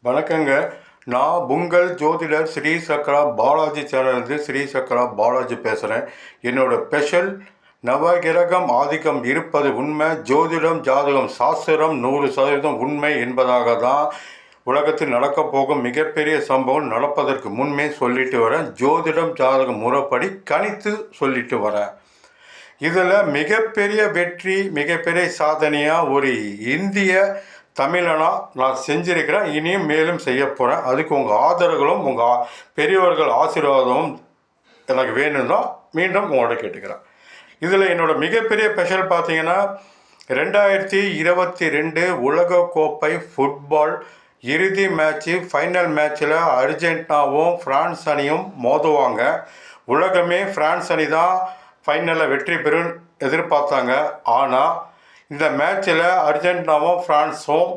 வணக்கங்க. நான் உங்கள் ஜோதிடர் ஸ்ரீ சக்ரா பாலாஜி சேனல்லேருந்து ஸ்ரீ சக்ரா பாலாஜி பேசுகிறேன். என்னோட ஸ்பெஷல் நவகிரகம் ஆதிக்கம் இருப்பது உண்மை, ஜோதிடம் ஜாதகம் சாஸ்திரம் 100% உண்மை என்பதாக தான் உலகத்தில் நடக்கப் போகும் மிகப்பெரிய சம்பவம் நடப்பதற்கு முன்பே சொல்லிட்டு வரேன். ஜோதிடம் ஜாதகம் முறைப்படி கணித்து சொல்லிட்டு வரேன். இதில் மிகப்பெரிய வெற்றி, மிகப்பெரிய சாதனையாக ஒரு இந்திய தமிழனா நான் செஞ்சுருக்கிறேன், இனியும் மேலும் செய்ய போகிறேன். அதுக்கு உங்கள் ஆதரவுகளும் உங்கள் பெரியவர்கள் ஆசீர்வாதமும் எனக்கு வேணும் தான் மீண்டும் உங்களோட கேட்டுக்கிறேன். இதில் என்னோடய மிகப்பெரிய ஸ்பெஷல் பார்த்தீங்கன்னா 2022 உலகக்கோப்பை ஃபுட்பால் இறுதி மேட்ச்சு, ஃபைனல் மேட்ச்சில் அர்ஜென்டினாவும் ஃப்ரான்ஸ் அணியும் மோதுவாங்க. உலகமே ஃப்ரான்ஸ் அணி தான் ஃபைனலில் வெற்றி பெறும் எதிர்பார்த்தாங்க. ஆனால் இந்த மேட்ச்சில் அர்ஜென்டினாவும் ஃப்ரான்ஸும்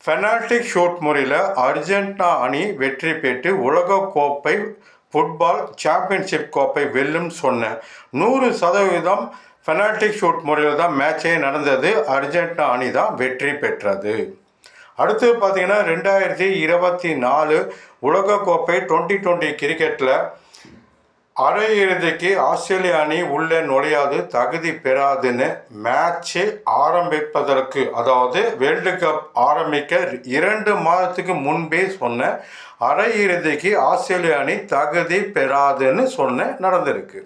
பெனால்டி ஷூட் முறையில் அர்ஜென்டினா அணி வெற்றி பெற்று உலகக்கோப்பை ஃபுட்பால் சாம்பியன்ஷிப் கோப்பை வெல்லும்னு சொன்னேன். 100% பெனால்டி ஷூட் முறையில் தான் மேட்சே நடந்தது. அர்ஜென்டினா அணி தான் வெற்றி பெற்றது. அடுத்து பார்த்தீங்கன்னா 2024 உலகக்கோப்பை 2020 கிரிக்கெட்டில் அரையிறுதிக்கு ஆஸ்திரேலிய அணி உள்ளே நுழையாது, தகுதி பெறாதுன்னு மேட்ச்சு ஆரம்பிப்பதற்கு, அதாவது வேர்ல்டு கப் ஆரம்பிக்க 2 மாதத்துக்கு முன்பே சொன்ன அரையிறுதிக்கு ஆஸ்திரேலிய அணி தகுதி பெறாதுன்னு நடந்திருக்கு.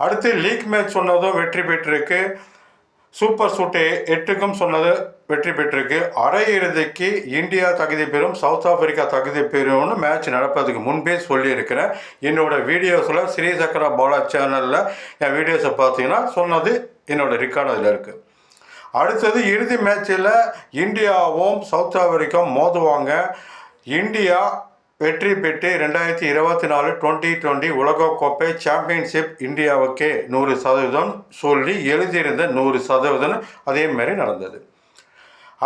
அடுத்து லீக் மேட்ச் சொன்னதும் வெற்றி பெற்றிருக்கு. சூப்பர் சூட்டே 8க்கும் சொன்னது வெற்றி பெற்றிருக்கு. அரையிறுதிக்கு இந்தியா தகுதி பெறும், சவுத் ஆப்பிரிக்கா தகுதி பெறும்னு மேட்ச் நடப்பதுக்கு முன்பே சொல்லியிருக்கிறேன். என்னோடய வீடியோஸில் ஸ்ரீ சக்ரா பாலாஜி சேனலில் என் வீடியோஸை பார்த்தீங்கன்னா சொன்னது என்னோடய ரெக்கார்டு அதில் இருக்குது. அடுத்தது இறுதி மேட்சில் இந்தியாவும் சவுத் ஆப்பிரிக்காவும் மோதுவாங்க. இந்தியா வெற்றி பெற்று 2024 2020 உலகக்கோப்பை சாம்பியன்ஷிப் இந்தியாவுக்கே 100% சொல்லி எழுதியிருந்த 100% அதே மாதிரி நடந்தது.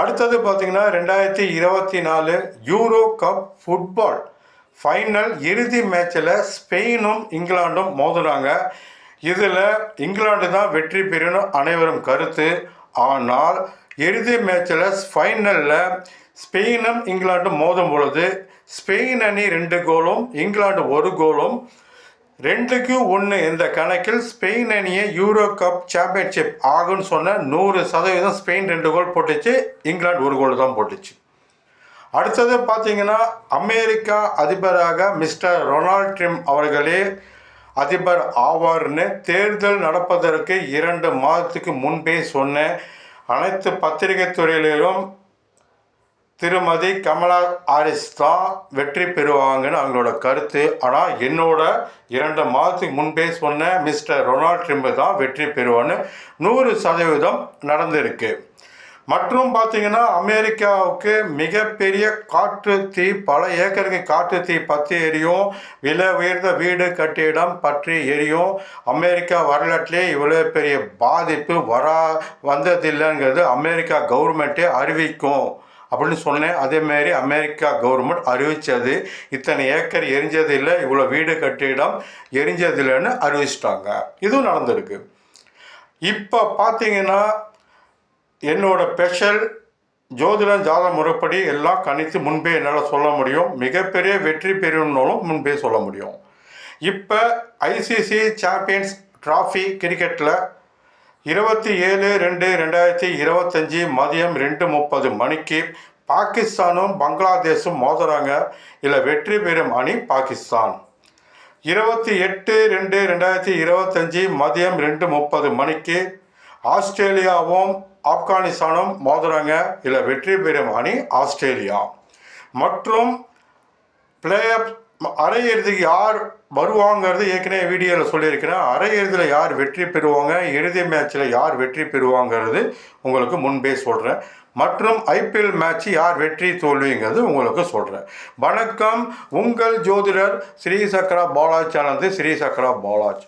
அடுத்தது பார்த்திங்கன்னா 2024 யூரோ கப் ஃபுட்பால் ஃபைனல் இறுதி மேட்சில் ஸ்பெயினும் இங்கிலாண்டும் மோதுறாங்க. இதில் இங்கிலாந்து தான் வெற்றி பெறணும் அனைவரும் கருத்து. ஆனால் இறுதி மேட்சில் ஃபைனலில் ஸ்பெயினும் இங்கிலாண்டும் மோதும் பொழுது ஸ்பெயின் அணி 2 கோலும் இங்கிலாந்து 1 கோலும் 2-1 இந்த கணக்கில் ஸ்பெயின் அணியை யூரோ கப் சாம்பியன்ஷிப் ஆகுன்னு சொன்ன 100% ஸ்பெயின் 2 கோல் போட்டுச்சு, இங்கிலாந்து 1 கோல் தான் போட்டுச்சு. அடுத்தது பார்த்தீங்கன்னா அமெரிக்கா அதிபராக மிஸ்டர் டொனால்ட் ட்ரம்ப் அவர்களே அதிபர் ஆவார்னு தேர்தல் நடப்பதற்கு 2 மாதத்துக்கு முன்பே சொன்ன அனைத்து பத்திரிகை துறையிலும் திருமதி கமலா ஹாரிஸ் தான் வெற்றி பெறுவாங்கன்னு அவங்களோட கருத்து. ஆனால் என்னோட 2 மாதத்துக்கு முன்பே சொன்ன மிஸ்டர் டொனால்ட் ட்ரம்ப் தான் வெற்றி பெறுவான்னு 100% நடந்திருக்கு. மற்றும் பார்த்திங்கன்னா அமெரிக்காவுக்கு மிகப்பெரிய காற்று தீ, பல ஏக்கருக்கு காற்று தீ பற்றி எரியும், விலை உயர்ந்த வீடு கட்டிடம் பற்றி எரியும். அமெரிக்கா வரலாற்றிலே இவ்வளோ பெரிய பாதிப்பு வந்ததில்லைங்கிறது அமெரிக்கா கவர்மெண்ட்டே அறிவிக்கும் அப்படின்னு சொன்னேன். அதேமாரி அமெரிக்கா கவர்மெண்ட் அறிவித்தது. இத்தனை ஏக்கர் எரிஞ்சதில்லை, இவ்வளோ வீடு கட்டிடம் எரிஞ்சதில்லைன்னு அறிவிச்சிட்டாங்க. இதுவும் நடந்திருக்கு. இப்போ பார்த்தீங்கன்னா என்னோட ஸ்பெஷல் ஜோதிடம் ஜாதக முறைப்படி எல்லாம் கணித்து முன்பே என்னால் சொல்ல முடியும். மிகப்பெரிய வெற்றி பெறணும்னாலும் முன்பே சொல்ல முடியும். இப்போ ஐசிசி சாம்பியன்ஸ் ட்ராஃபி கிரிக்கெட்டில் 27/2/2025 மதியம் 2:30 மணிக்கு பாகிஸ்தானும் பங்களாதேஷும் மோதுறாங்க. இதில் வெற்றி பெறும் அணி பாகிஸ்தான். 28/2/2025 மதியம் 2:30 மணிக்கு ஆஸ்திரேலியாவும் ஆப்கானிஸ்தானும் மோதுறாங்க. இதில் வெற்றி பெறும் அணி ஆஸ்திரேலியா. மற்றும் பிளே ஆஃப் அரையிறுதிக்கு யார் வருவாங்கிறது ஏற்கனவே வீடியோவில் சொல்லியிருக்கிறேன். அரையிறுதியில் யார் வெற்றி பெறுவாங்க, இறுதி மேட்ச்சில் யார் வெற்றி பெறுவாங்கிறது உங்களுக்கு முன்பே சொல்கிறேன். மற்றும் ஐபிஎல் மேட்ச் யார் வெற்றி தோல்விங்கிறது உங்களுக்கு சொல்கிறேன். வணக்கம். உங்கள் ஜோதிடர் ஸ்ரீ சக்ரா பாலாஜி சேனல், ஸ்ரீ சக்ரா பாலாஜி.